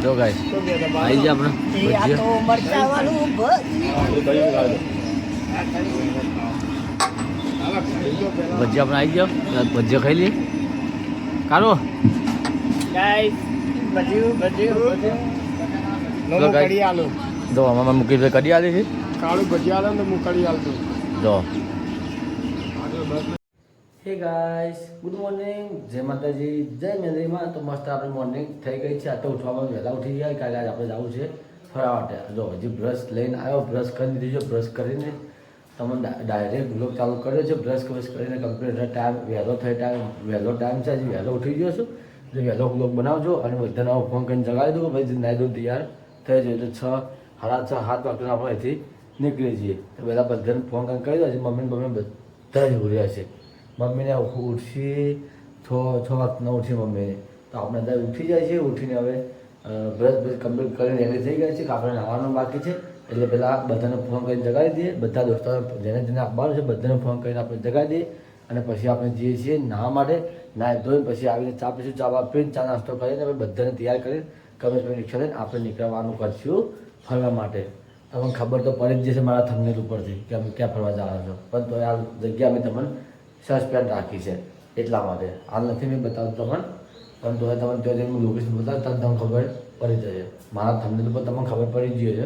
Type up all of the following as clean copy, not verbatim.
જો ગાઈસ આવી જાય આપણે મરચા વાળું ભજીયા આપણે આવી ગયો ભજીયા ખાઈ લઈએ કાઢો જો આમાં મૂકી કઢી આલી છે કાળું ભજીયા આલે ને હું કઢી આલતો જો હે ગાઈસ ગુડ મોર્નિંગ જય માતાજી જય મેલરીમાં તો મસ્ત આપણે મોર્નિંગ થઈ ગઈ છે આ તો ઉઠવામાં વહેલા ઉઠી ગયા કાલે આજ આપણે જવું છે ફરવા માટે જો હજી બ્રશ લઈને આવ્યો બ્રશ કરી દીધો બ્રશ કરીને તમે ડાયરેક્ટ બ્લોગ ચાલુ કર્યો છે બ્રશ કરીને કમ્પ્લીટ ટાઈમ વહેલો ટાઈમ છે હજી વહેલો ઉઠી ગયો છું એટલે વહેલો બ્લોગ બનાવજો અને બધાને ફોન કરીને જગાવી દો ભાઈ નાઈ દો તૈયાર થઈ જાય તો 6 સાડા 6 7 વાગે આપણે અહીંથી નીકળી જઈએ તો પહેલાં બધાને ફોન કરીને કહી દો હજી મમ્મી બધા જ ઉડ્યા છે મમ્મીને ઉઠી 6 વાગના ઉઠી મમ્મીને તો આપણે બધા ઉઠી જાય છે ઉઠીને હવે બ્રશ કમ્પ્લીટ કરીને રેડી થઈ ગયા છે કે આપણે નાવાનું બાકી છે એટલે પહેલાં બધાને ફોન કરીને જગાડી દઈએ બધા દોસ્તો જેને આપવાનું છે બધાને ફોન કરીને આપણે જગાડી દઈએ અને પછી આપણે જઈએ છીએ નાહવા માટે નાહી ધોઈને પછી આવીને ચા પીશું ચા પીને ચા નાસ્તો કરીને આપણે બધાને તૈયાર કરીને કમેશભાઈ રિક્ષા લઈને આપણે નીકળવાનું કરશું ફરવા માટે તમને ખબર તો પડી જ જશે મારા થંબનેલ ઉપરથી કે અમે ક્યાં ફરવા જવાના છો પણ તો આ જગ્યા અમે તમને સસ્પેન્ડ રાખી છે એટલા માટે હાલ નથી મેં બતાવતો તમને પણ તો તમને જો હું લોકેશન બતાવતા તમને ખબર પડી જશે મારા થંબનેલ ઉપર તમને ખબર પડી જ છે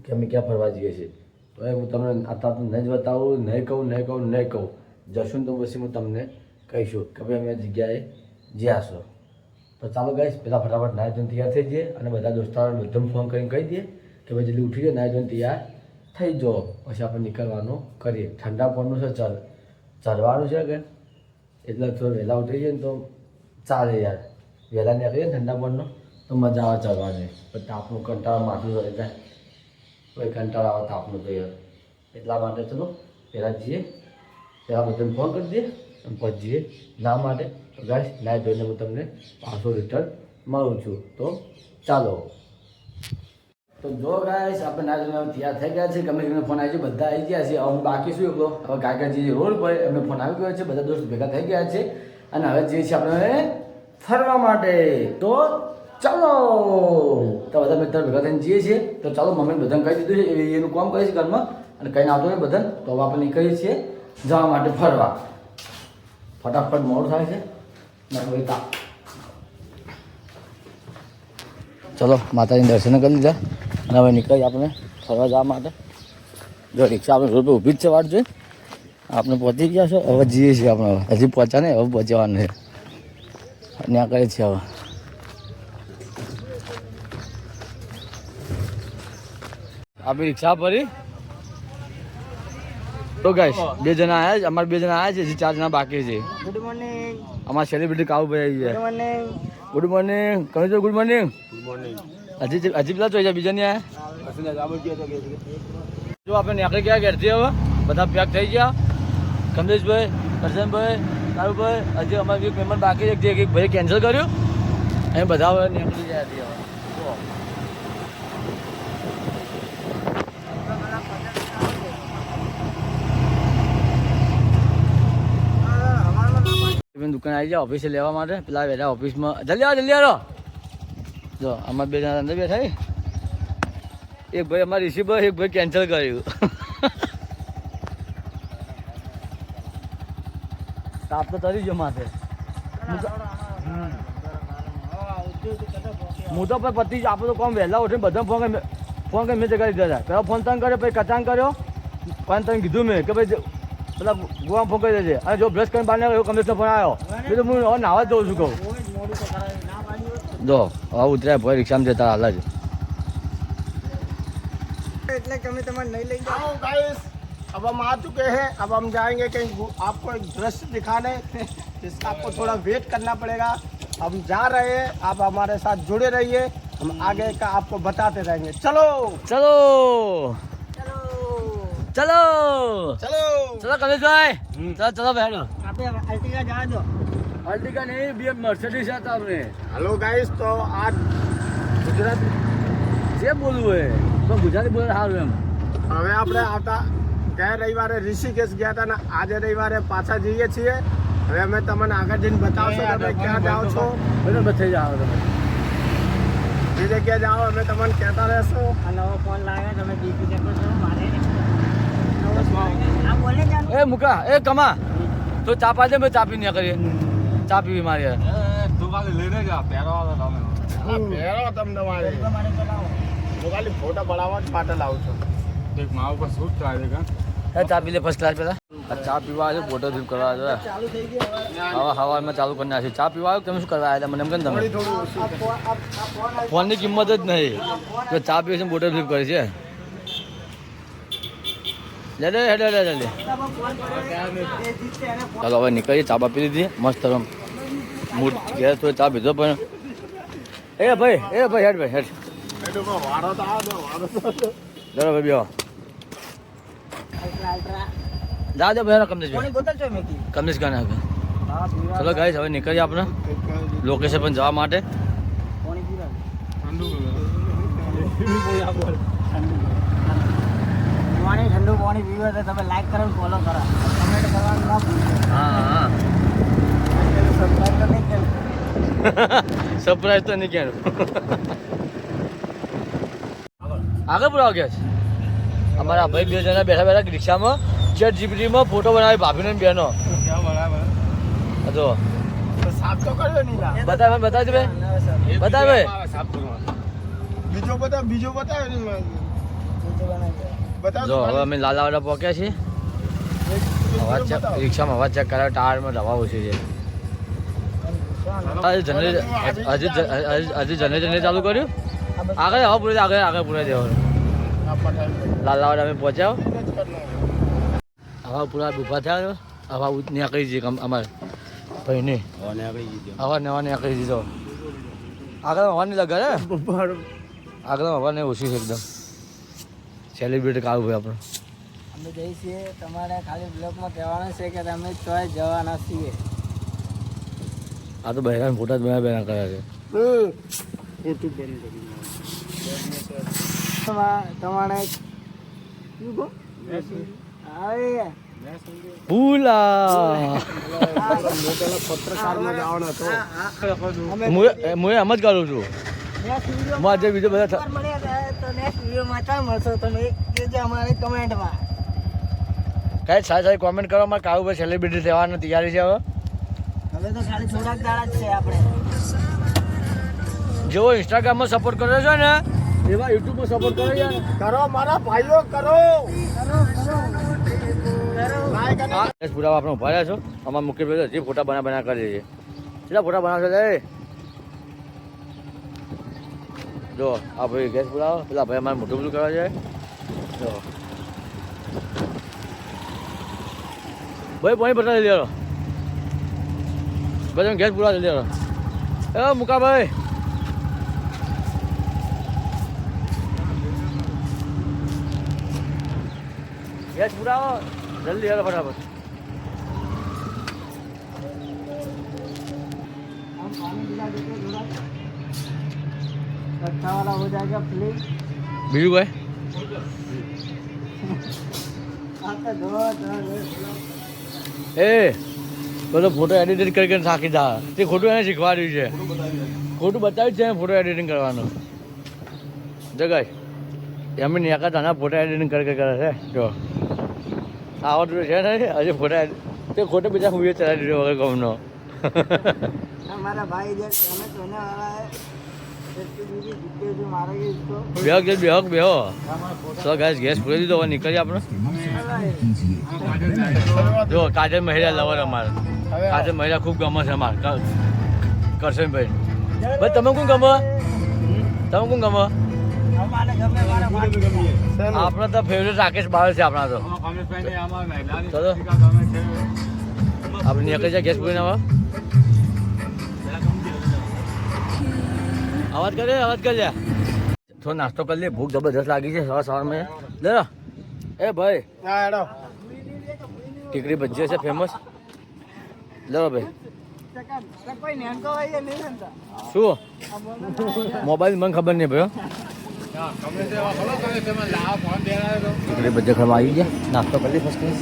કે અમે ક્યાં ફરવા જઈએ છીએ તો એ હું તમને અત્યારે નહીં જ બતાવું નહીં કહું જશું તો પછી હું તમને કહીશું કે ભાઈ અમે જગ્યાએ જ્યાં છો તો ચાલો ગાઈશ પહેલાં ફટાફટ નાહી ધોઈને તૈયાર થઈ જઈએ અને બધા દોસ્તારોને બધાને ફોન કરીને કહી દઈએ કે ભાઈ જલ્દી ઉઠી જાય નાહી ધોઈને તૈયાર થઈ જાઓ પછી આપણે નીકળવાનું કરીએ ઠંડા પડનું છે ચડવાનું છે કે એટલે થોડું વહેલા ઉઠી જાય ને તો ચાલે યાર વહેલા નીકળીએ ઠંડા પડનો તો મજા આવે ચડવાની પણ તાપનું કંટાળો માથું રહી જાય કોઈ કંટાળો આવે તાપનું તો યાર એટલા માટે ચલો પહેલાં જઈએ પહેલાં બધાને ફોન કરી દઈએ અને પછી જઈએ ના માટે તો ગાઈસ નાહી ધોઈને હું તમને પાછો રિટર્ન મળું છું તો ચાલો તો જો ગાઈસ આપણે ના જોઈને તૈયાર થઈ ગયા છે ગમે ફોન આવી છે બધા આવી ગયા છે હવે બાકી શું એકલો હવે કાકાજી રોડ પર એમને ફોન આવી ગયો છે બધા દોસ્ત ભેગા થઈ ગયા છે અને હવે જઈએ છીએ આપણે ફરવા માટે તો ચાલો તો બધા મિત્રો ભેગા થઈને જઈએ છીએ તો ચાલો મમ્મી બધાને કહી દીધું છે એનું કામ કરે છે ઘરમાં અને કહીને આવતો ને બધાને તો હવે આપણે નીકળીએ છીએ જવા માટે ફરવા ફટાફટ મોડું થાય છે ચલો માતાજીને દર્શન કરી લીધા અને હવે નીકળીએ આપણે ફરવા જવા માટે જો રિક્ષા આપણે રોડ પર ઊભી જ છે વાટ જોઈ આપણે પહોંચી ગયા છો હવે જઈએ છીએ આપણે હજી પહોંચ્યા નહીં હવે પહોંચવાનું છે ત્યાં કરીએ છીએ હવે આપણી રિક્ષા ભરી તો ગાઈસ 2 જણા આવ્યા છે અમારે 2 જણા આવ્યા છે હજી 4 જણા બાકી છે ગુડ મોર્નિંગ અમારા સેલિબ્રિટી કાવુભાઈ આવી ગયા ગુડ મોર્નિંગ કહે છો ગુડ મોર્નિંગ હજી પેલા જોઈ જાય બીજા નહીં જો આપણે નીકળી ગયા ઘરથી હવે બધા પેક થઈ ગયા કમલેશભાઈ કરશનભાઈ કારુભાઈ હજી અમારે એક મહેમાન બાકી છે એક ભાઈ કેન્સલ કર્યું અહીં બધા હવે નીકળી ગયા હતી હવે દુકાન આવી જાય ઓફિસે લેવા માટે પેલા બેઠા ઓફિસમાં જલ્દી આવો જો અમારા 2 જણા અંદર બેઠા એક ભાઈ અમારા રિસીવર એક ભાઈ કેન્સલ કર્યું તાપ તો તરી ગયો માથે હું તો પણ પતિ આપણે તો કોમ વહેલા ઉઠીને બધા ફોન કરી મેં જગાડી દીધા પેલા ફોન તંગ કર્યો પછી કચાંગ કર્યો પણ તને કીધું મેં કે ભાઈ પેલા ગોવા ફોન કરી દેજે અને જો બ્રશ કરીને બહાર આવ્યો કમલેશનો ફોન આવ્યો બીજું હું હવે નાવા જ જઉં છું કહું જો હવે ઉતર્યા ભાઈ રિક્ષામાં જતા હાલ જ એટલે કે અમે તમારે નહીં લઈ आओ गाइस अब हम आ चुके हैं अब हम जाएंगे कहीं आपको एक दृश्य दिखाने जिसका आपको थोड़ा वेट करना पड़ेगा हम जा रहे हैं आप हमारे साथ जुड़े रहिए हम आगे का आपको बताते रहेंगे चलो ચલો ચલો चलो ચલો કમલેશભાઈ ચલો બહેનો આપણે અલ્ટિકા જવા દો અલ્ટિકા નહીં બે મર્સિડીઝ હતા આપણે हेलो गाइस तो आज गुजरात જે બોલવું હોય તો ગુજરાતી બોલે સારું એમ હવે આપણે આવતા ગયા રવિવારે ઋષિકેશ ગયા હતા ને આજે રવિવારે પાછા જઈએ છીએ હવે અમે તમને આગળ જઈને બતાવશો કે તમે ક્યાં જાઓ છો બરાબર થઈ જાઓ તમે બધી જગ્યાએ જાઓ અમે તમને કહેતા રહેશું. આ નવો ફોન લાવ્યો તમે બીપી ચેક કરો મારે આ બોલે જાન એ મુકા એ કમા તો ચા પાજે મેં ચા પી નહીં કરીએ ચા પીવી મારી યાર. હા, પહેરો તમને મારે મારે ચલાવો હું ખાલી ફોટા પડાવવા જ માટે લાવું છું. એ ચા પી લે ફર્સ્ટ ક્લાસ પેલા આ ચા પીવા આવ્યો ફોટો શૂટ કરવા આવ્યો ચાલુ થઈ ગઈ હવે હવામાં ચાલુ કરી નાખ્યું ચા પીવા આવ્યો તમે શું કરવા આવ્યા મને એમ કે તમે થોડું ઓછું આ ફોન ફોનની કિંમત જ નહીં તો ચા પીવે છે ફોટો શૂટ કરે છે લે લે હેડે લે લે ચાલો હવે નીકળીએ ચા પી લીધી મસ્ત મૂડ ઘેર તો ચા પીધો પણ એ ભાઈ હેડ ભાઈ હેડ વારો તો આવે વારો તો ચાલો ભાઈ બેહો અલ્ટ્રા જા દે ભાઈ કમલેશ કોની બોતલ છે મેકી કમલેશ કાને હા પીવા ચલો ગાઈસ હવે નીકળીએ આપણે લોકેશન પર જવા માટે કોની પીવા પાણી ઠંડુ પાણી પીવે તો તમે લાઈક કરો ફોલો કરો કમેન્ટ કરવાનું ના ભૂલશો હા સબસ્ક્રાઇબ તો નહીં કરજો સરપ્રાઈઝ તો નહીં કહેવાનું આગળ પુરાવો કે અમારા ભાઈ બે જણા બેઠા બેઠા રિક્ષામાં ચેટ જીપીટીમાં ફોટો બનાવી ભાભીને ને બહેનો જો સાફ તો કર્યો નહીં લા. બતાવે ભાઈ બતાવે બીજો બતાવ બતાવ જો હવે અમે લાલાવાડા પહોંચ્યા છીએ અવાજ ચેક રિક્ષામાં અવાજ ચેક કરાવે ટાયરમાં દવા ઓછી છે હજી જનરેટર ચાલુ કર્યું આગળ હવા પૂરે આગળ પૂરે દેવાનું લાલાવાડા અમે પહોંચ્યા હવા પૂરા ઊભા થયા હવા નીકળી જઈએ અમારે ભાઈ હવા નવા નીકળી દીધો આગળ હવા નહીં લગાડે આગળ હવા નહીં ઓછી છે એકદમ સેલિબ્રેટ કાઢવું ભાઈ આપણે અમે જઈએ છીએ તમારે ખાલી બ્લોગમાં કહેવાનું છે કે તમે ચોય જવાના છીએ આ તો બહેરાન ફોટા જ બેના કર્યા છે તમારે ભૂલા પત્રકારમાં જવાનો હતો. હું એમ જ કરું છું હું આજે બીજો બધા કમેન્ટમાં કાંઈ સારી કોમેન્ટ કરો મારે કાળુ ભાઈ સેલિબ્રિટી થવાની તૈયારી છે હવે હવે તો ખાલી થોડાક દાડા જ છે આપણે જેવો ઇન્સ્ટાગ્રામમાં સપોર્ટ કર્યો છે ને એવા યુટ્યુબમાં સપોર્ટ કરો યાર કરો મારા ભાઈઓ કરો લાઈક અને પુરાવા આપણે ઉભા રહ્યા છો અમારા મુખ્યમંત્રી હજી ફોટા બના કરી છે કેટલા ફોટા બનાવશો લે જો આ ભાઈ ગેસ પુરાવો પેલા ભાઈ અમારે મોટું બધું કરવા છે જો ભાઈ પાણી બતાવી લેલો બધા ગેસ પુરાવા લેલો એ મુકા ભાઈ ગેસ પુરાવો જલ્દી હેલો ફટાફટ हम पानी पिला देते थोड़ा अच्छा वाला हो जाएगा प्लीज બીજું ભાઈ आपका दो એ પેલો ફોટો એડિટિંગ કરીને થાકી જા તે ખોટું એને શીખવાડ્યું છે ખોટું બતાવ્યું છે ફોટો એડિટિંગ કરવાનું જગાય એમ નિયાકા તાના ફોટો એડિટિંગ કરે છે જો આવડતું છે ને હજી ફોટા તે ખોટો બીજા હું ચલાવી દીધો વગર ગમનો हमारा भाई इधर कहने सोने वाला है जितने जो मारेंगे इसको બેહો તો ગાઈસ ગેસ પૂરી દીધો હવે નીકળીએ આપણે જો કાજલ મહિલા લવર અમારે કાજલ મહિલા ખૂબ ગમે છે અમારે કરશનભાઈ ભાઈ તમે કોણ ગમે हमारे घर में हमारा भाई આપણા તો ફેવરેટ રાકેશ બાવળ છે આપણા તો ચલો આપણે નીકળી જાય ગેસ પૂરીને હવે અવાજ કરી લે થોડો નાસ્તો કરી લે ભૂખ જબરદસ્ત લાગી છે સવારમાં લે એ ભાઈ હા હેડો ટીકડી ભજીયા છે ફેમસ લો ભાઈ कोई नहीं को है ये नहीं बनता શું મોબાઈલ મને ખબર નહીં ભાઈ ટીકડી ભજીયા ખાવા આવી ગયા નાસ્તો કરી ફર્સ્ટ ક્લાસ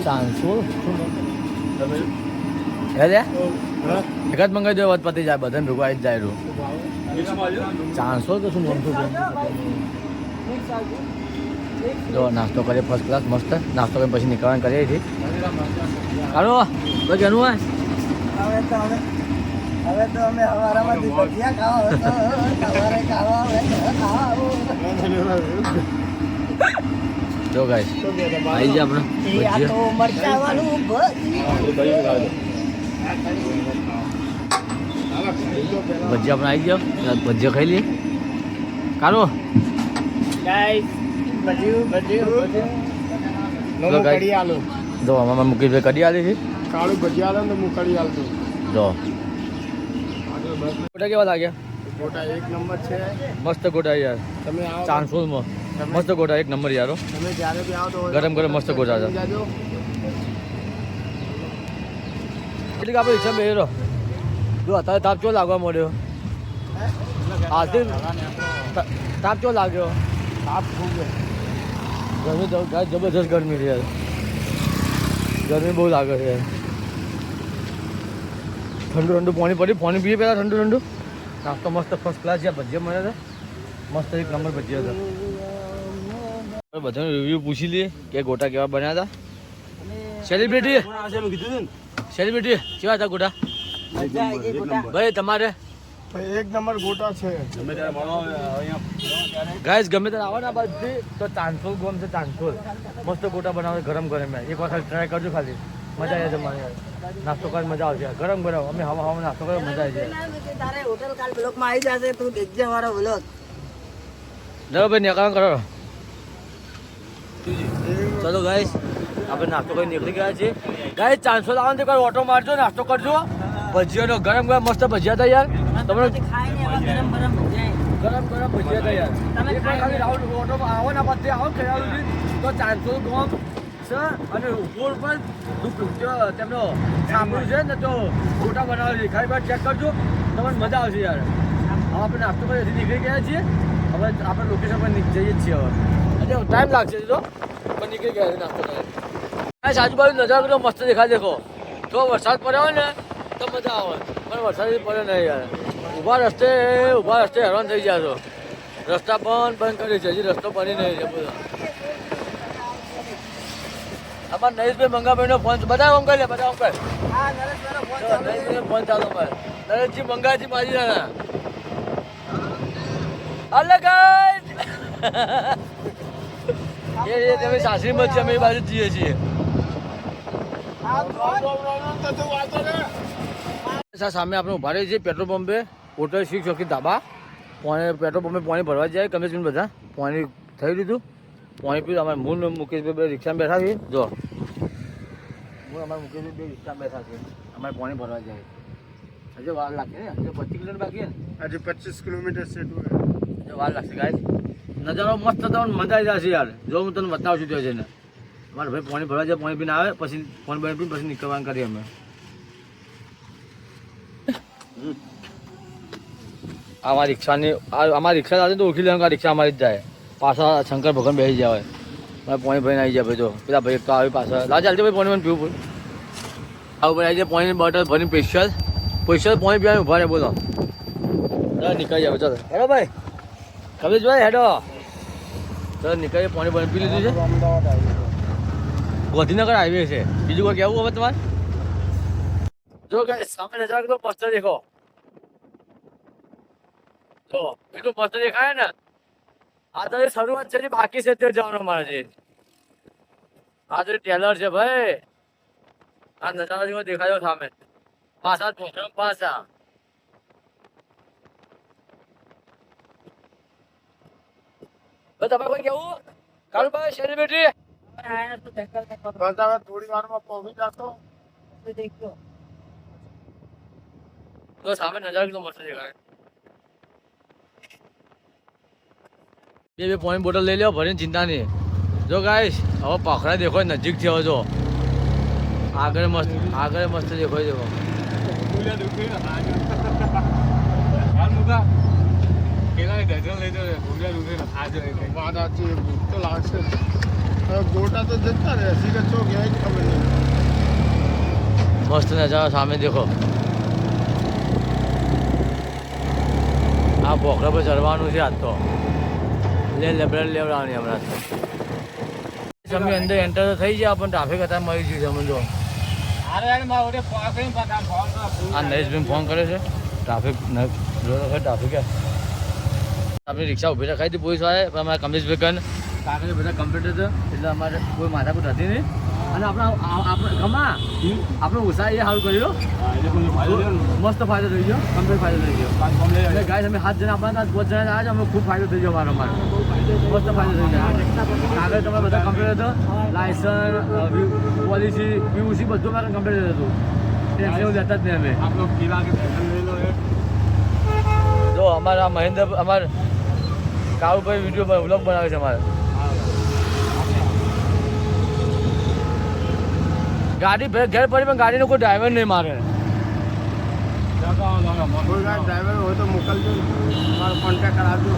500 હે લે એક જ મંગાવી દો વાત પતી જાય બધાને ભેગું આવી જ જાય રહ્યું ચારસો તો શું નામ શું જો નાસ્તો કરીએ ફર્સ્ટ ક્લાસ મસ્ત નાસ્તો કરીને પછી નીકળવાનું કરીએ છીએ હાલો તો કેનું હોય હવે તો અમે હવારામાંથી ભજીયા ખાવા સવારે ખાવા જો ગાઈસ આવી જાય આપણે તો મરચા વાળું ભજીયા આપણે આવી જાઓ ભજીયા ખાઈ લઈએ કાઢો જો આમાં મુકેશભાઈ કઢી આલી છે કાળું ભજીયા આલે ને હું કરી આલતો જો ગોટા કેવા લાગ્યા ગોટા એક નંબર છે મસ્ત ગોટા યાર તમે આવો ચાંસોલમાં મસ્ત ગોટા એક નંબર યારો તમે જ્યારે બી આવો તો ગરમ ગરમ મસ્ત ગોટા છે જાજો એટલે આપણે ઈચ્છા બે રહો જો અત્યારે તાપ ચો લાગવા મળ્યો આજથી તાપ ચો લાગ્યો આપ ખૂબ ગરમી તો ગાય જબરજસ્ત ગરમી છે યાર ગરમી બહુ લાગે છે યાર ઠંડુ ઠંડુ પાણી પડ્યું પાણી પીએ પહેલાં ઠંડુ ઠંડુ નાસ્તો મસ્ત ફર્સ્ટ ક્લાસ છે ભજીયા મળે છે મસ્ત એક નંબર ભજીયા હતા બધાને રિવ્યૂ પૂછી લઈએ કે ગોટા કેવા બન્યા હતા સેલિબ્રિટી સેલિબ્રિટી કેવા હતા ગોટા ભાઈ તમારે એક નંબર ગોટા છે ગાઈસ ગમે ત્યારે આવો ને આ બધી તો ચાંસોલ ગોમ છે ચાંસોલ મસ્ત ગોટા બનાવે ગરમ ગરમ એક વખત ટ્રાય કરજો ખાલી મજા આવી જમવાની યાર નાસ્તો કરીને મજા આવશે ગરમ ગરમ અમે હવા નાસ્તો કરે મજા આવી જાય તારે હોટલ કાલ બ્લોકમાં આવી જશે તું દેખજે મારો બ્લોક ચલો ભાઈ નિકાલ કરો ચલો ગાઈસ આપણે નાસ્તો કરીને નીકળી ગયા છીએ ગાઈસ ચાંસોલ આવવાનું તો કોઈ ઓટો મારજો નાસ્તો કરજો ભજીયાનો ગરમ ગરમ મસ્ત ભજીયા હતા યાર તમને ગરમ ગરમ ભજીયા હતા યાર એક વાર ખાલી રાઉન્ડ ઓટોમાં આવો ને બધે આવો ખેલાડી તો ચાંસોલ ગોમ છે અને ઉપર પર તેમનો સાંભળ્યું છે ને તો ગોટા બનાવે છે ખાલી વાર ચેક કરજો તમને મજા આવશે યાર હવે આપણે નાસ્તો કરી નીકળી ગયા છીએ હવે આપણે લોકેશન પર જઈએ જ છીએ હવે ટાઈમ લાગશે તો પણ નીકળી ગયા છે નાસ્તો કરી આજુબાજુ નજારો તો મસ્ત દેખાય દેખો જો વરસાદ પડ્યો હોય ને તો મજા આવે પણ વરસાદ પડે નહીં યાર ઊભા રસ્તે હેરાન થઈ ગયા છો રસ્તા બંધ કરી છે હજી રસ્તો બની નહીં છે બધો અમારા નરેશભાઈ મંગાભાઈનો ફોન બધા ફોન કરી લે બધા ફોન કર નરેશભાઈનો ફોન ચાલો મારે નરેશજી મંગાજી મારી જાના અલગ એ તમે સાસરીમાં જ છે અમે એ બાજુ જઈએ છીએ સામે આપણે ઉભા રહીએ છીએ પેટ્રોલ પંપે હોટલ શીખ ચોકી ધાબા પેટ્રોલ પંપે પાણી ભરવા જાય કમિશન બધા પાણી થઈ લીધું પાણી પીધું અમારે મૂળ મુકેશભાઈ બે રિક્ષામાં બેઠા છીએ જો મૂળ અમારે મુકેશભાઈ બે રિક્ષામાં બેઠા છે અમારે પાણી ભરવા જાય હજુ વાર લાગશે ને હજુ 25 કિલોમીટર બાકી ને આજે 25 કિલોમીટર છે તું હજુ વાર લાગશે ગાય નજારો મસ્ત હતો મજા આવી જશે યાર જો હું તને બતાવું છું ત્યાં જઈને મારે ભાઈ પાણી ભરવા જાય પાણી પીને આવે પછી પાણી ભરી પીને પછી નીકળવાનું કરીએ અમે અમારી રિક્ષા સાથે તો ઓળખી લેવાનું રિક્ષા અમારી જ જાય પાછા શંકર ભગવાન બેસી જાય મારે પાણી ભરીને આવી જાય ભાઈ જો પેલા ભાઈ તો આવી પાછા લાજે હાલજે ભાઈ પાણી પીવું પડે આવું ભાઈ આવી જાય પાણીની બોટલ ભરીને સ્પેશિયલ પાણી પીવાનું ઉભા રહે બોલો ચાલો નીકળી જાવ ચાલો હેડો ભાઈ કવિશભાઈ હેડો ચાલો નીકળીએ પાણી ભરીને પી લીધું છે અમદાવાદ આવી ગાંધીનગર હાઈવે છે બીજું કોઈ કેવું હવે તમારે જો કે સામે નજારો તો મસ્ત દેખો તો એટલું મસ્ત દેખાય ને આ તો શરૂઆત છે બાકી છે તે જવાનું મારે છે આ તો ટેલર છે ભાઈ આ નજારો જેવો દેખાયો સામે પાછા પાછા તમે કોઈ કેવું કાળુભાઈ સેલિબ્રિટી થોડી વારમાં પહોંચી જતો તો સામે નજારો તો મસ્ત દેખાય બે પાણી બોટલ લઈ લો ભરીને ચિંતા નહીં જો ગાઈશ હવે પખડા દેખો નજીક થી હવે જો આગળ મસ્ત દેખો દેખો વાત સાચી ભૂખ તો લાગશે હવે ગોટા તો જતા રહે હકીકત તો ક્યાંય જ ખબર નહીં મસ્ત નજારો સામે દેખો આ આ ભોખરા પર ચડવાનું છે આજ તો લેવડાવવાની હમણાં તો અમે અંદર એન્ટર તો થઈ ગયા પણ ટ્રાફિક અત્યારે મળી ગયું છે અમે જો આ નરેશભાઈ ફોન કરે છે ટ્રાફિક ટ્રાફિક આપણી રિક્ષા ઊભી રખાઈ હતી પોલીસ વાળાએ પણ અમારા કમલેશભાઈ કન કાગળ બધા કમ્પ્લીટ હતો એટલે અમારે કોઈ માથાકૂટ હતી નહીં અને આપણે ગમા આપણે ઉષા એ સારું કર્યું મસ્ત ફાયદો થઈ ગયો કમ્પ્લીટ ફાયદો થઈ ગયો એટલે ગાય અમે 7 જણા આપણા 5 જણા આવ્યા અમે ખૂબ ફાયદો થઈ ગયો અમારો મસ્ત ફાયદો થઈ ગયો કાગળ તમારે બધા કમ્પ્લીટ હતો લાયસન્સ પોલિસી પીયુસી બધું મારે કમ્પ્લીટ હતું ટેન્શન એવું લેતા જ નહીં અમે જો અમારા મહેન્દ્ર અમારા કાળુભાઈ વિડીયો વ્લોગ બનાવે છે અમારે ગાડી ઘેર પડી પણ ગાડીનો કોઈ ડ્રાઈવર નહીં મારે કોઈ ડ્રાઈવર હોય તો મોકલજો તમારો કોન્ટેક્ટ કરાવજો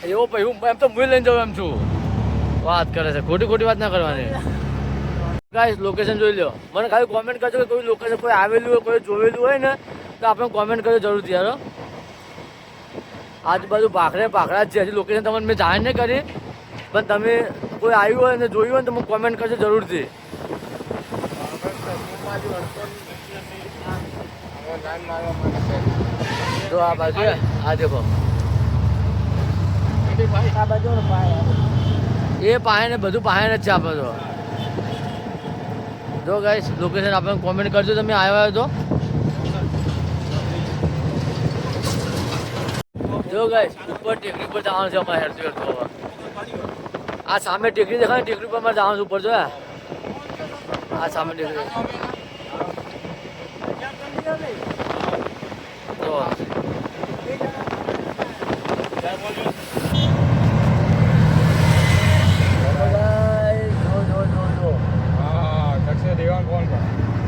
એવો ભાઈ હું એમ તો હું લઈને જાઉં એમ છું વાત કરે છે ખોટી વાત ના કરવાની ગાઈસ લોકેશન જોઈ લો મને ખાલી કોમેન્ટ કરજો કે કોઈ લોકેશન કોઈ આવેલું હોય કોઈ જોયેલું હોય ને તો આપણે કોમેન્ટ કરજો જરૂરથી યાર આજુબાજુ ભાખરા જ છે હજી લોકેશન તમને મેં જાણ નહીં કરી પણ તમે કોઈ આવ્યું હોય ને જોયું હોય ને તો મને કોમેન્ટ કરજો જરૂરથી તો આ બાજુ આ દેખો એ પાસે ને બધું પાસે જ છે આપણે તો જો ગાઈસ લોકેશન આપણે કોમેન્ટ કરજો તમે આવ્યા હોય તો જો ગાઈસ ઉપર ટેકરી પર જવાનું છે અમારે હેરતું હેરતું હવે આ સામે ટેકરી દેખાય ને ટેકરી પર અમારે જવાનું છે ઉપર જો આ સામે ટેકરી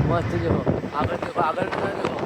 મસ્ત દેખો આગળ દેખો